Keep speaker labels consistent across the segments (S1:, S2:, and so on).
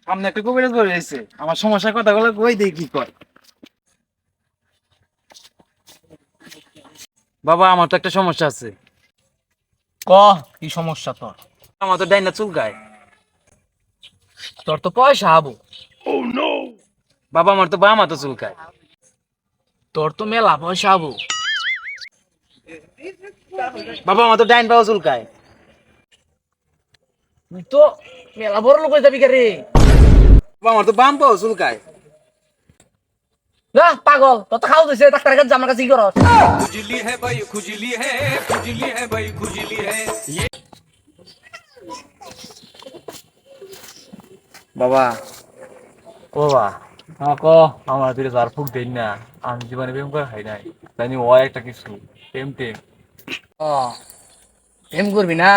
S1: সামনে একটা কবিরাজ বলে রয়েছে, আমার সমস্যার কথাগুলো কই দেই কি কর। বাবা আমার তো একটা সমস্যা আছে।
S2: ক কি সমস্যা তোর?
S1: আমার তো ডাইনা চুলকায়।
S2: তোর তো পয়সা হবো।
S1: বাবা আমার তো বাম হাতে চুলকায়।
S2: তোর তো মেলা পয়সা হবো।
S1: বাবা আমার তো ডাইন পাও চুলকায়।
S2: তুই তো মেলা বড় লোক হয়ে যাবি কে রে?
S1: বাবা আমার তো বাম পাও চুলকায়।
S2: না পাগল, তোর তো খাওয়া দিছে, ডাক্তারের কাছে যা, আমার কাছে কি করস?
S3: खुजली है भाई खुजली है खुजली है भाई खुजली है ये
S1: বাবা
S2: ও বা ক
S4: আমার দিকে যার ফুক দেন না, আমি জীবনে প্রেম করে খাই নাই, জানি ও একটা কিছু টেম টেম
S2: ও প্রেম করবি না?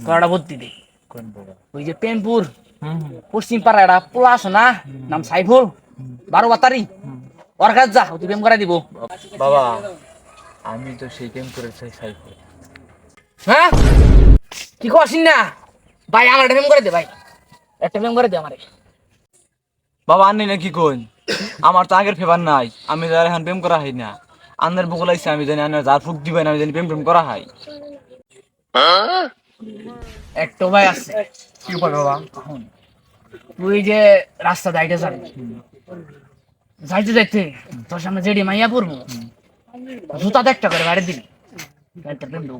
S2: তোর একটা বুদ্ধি দে।
S4: কোন বাবা।
S2: ওই যে প্রেমপুর
S4: হুম
S2: পশ্চিম পাড়া একটা পোলা আছে না, নাম সাইফুল, 12 বাতারি, ওর কাছে যা, তুই প্রেম করে দিব।
S4: বাবা, আমি তো সেই টেম করে চাই সাইফুল।
S2: হ্যাঁ কি করছিস না ভাই? আমার একটা প্রেম করে দে ভাই, একটা প্রেম করে দে আমারে।
S4: বাবা আননি না কি কোন, আমার তো আগের ফেভার নাই, আমি যার এখন প্রেম করা হয় না। আন্নার বকল আইছে, আমি জানি আন্নার যার ফুক দিবেন আমি জানি প্রেম প্রেম করা হয়।
S2: একটা ভাই আছে,
S4: কি উপায় বাবা?
S2: তুই যে রাস্তা যাইতে যাবি, যাইতে যাইতে তোর সামনে যেডি মাইয়া পড়বো, জুতা একটা করে বাইরে দিবি, একটা প্রেম দেবো।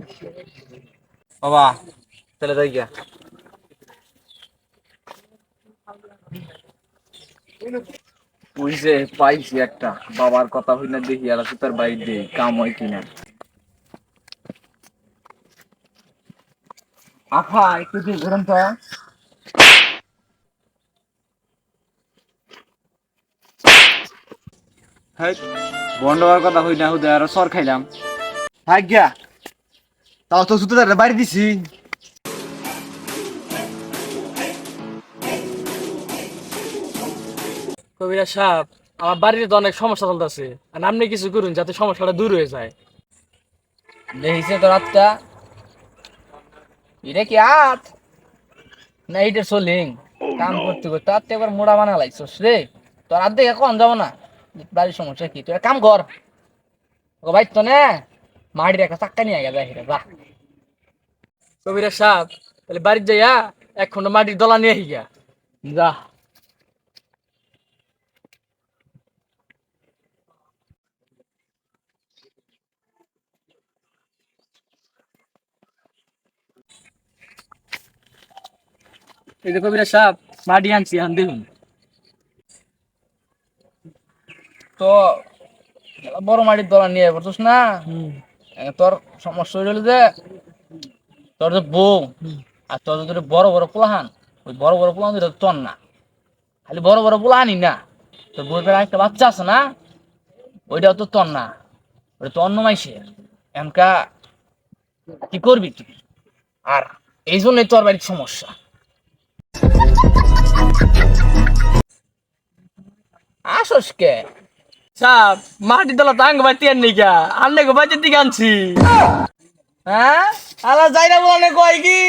S4: বাবা তাহলে যাই গিয়া। ওই যে পাইছি একটা, বাবার কথা হই না দেখি আর তার বাইর দে কাম হয় কিনা।
S2: আফা একটু দিয়ে ঘুরন তো।
S4: হ্যাঁ বন্ধ হওয়ার কথা হই না, হুদা আর সর খাইলাম।
S1: আজ্ঞা তাও তো জুতো বাইরে দিছি।
S5: কবিরাজ সাহেব, আমার বাড়িতে তো অনেক সমস্যা চলতেছে, আর আপনি কিছু করুন যাতে সমস্যাটা দূর হয়ে যায়।
S2: দেখিছে তোর হাতটা, এটা কি হাত না এটা সোলিং? কাম করতে করতে হাত একবার মোড়া বানা লাগছস রে। তোর হাত দেখে কম যাবো না, বাড়ির সমস্যা কি? তুই এক কাম কর, ও ভাই তো না মাটির একটা চাক্কা নিয়ে গেছে যা।
S5: কবিরাজ সাহেব, তাহলে বাড়িতে যাইয়া 1 খন্ড মাটির দলা নিয়ে আহি গিয়া।
S2: যা
S5: এই যে কবিরাজ সাহেব, মাটি আনছি, আন দেখুন।
S2: তো বড় মাটির দলা নিয়ে পড়ছিস না। তোর সমস্যা হইল যে তোর যে বউ আর তোর যদি বড় বড় পোলাহান, ওই বড় বড় পোলাহান দুটো তোর না, খালি বড় বড় পোলাহানই না, তোর বউয়ের পেটে একটা বাচ্চা আছে না, ওইটাও তো তোর না, ওটা তো অন্য মাইসের। এমকা কি করবি তুই? আর এই জন্যই তোর বাড়ির সমস্যা। আসস কে?
S5: সাহেব, মাটির দলা তো আঙ্গ বাড়িতে আন নিকা, আনলে গো বাড়ির দিকে আনছি।
S2: হ্যাঁ আলা যাই না বলে কয় কি?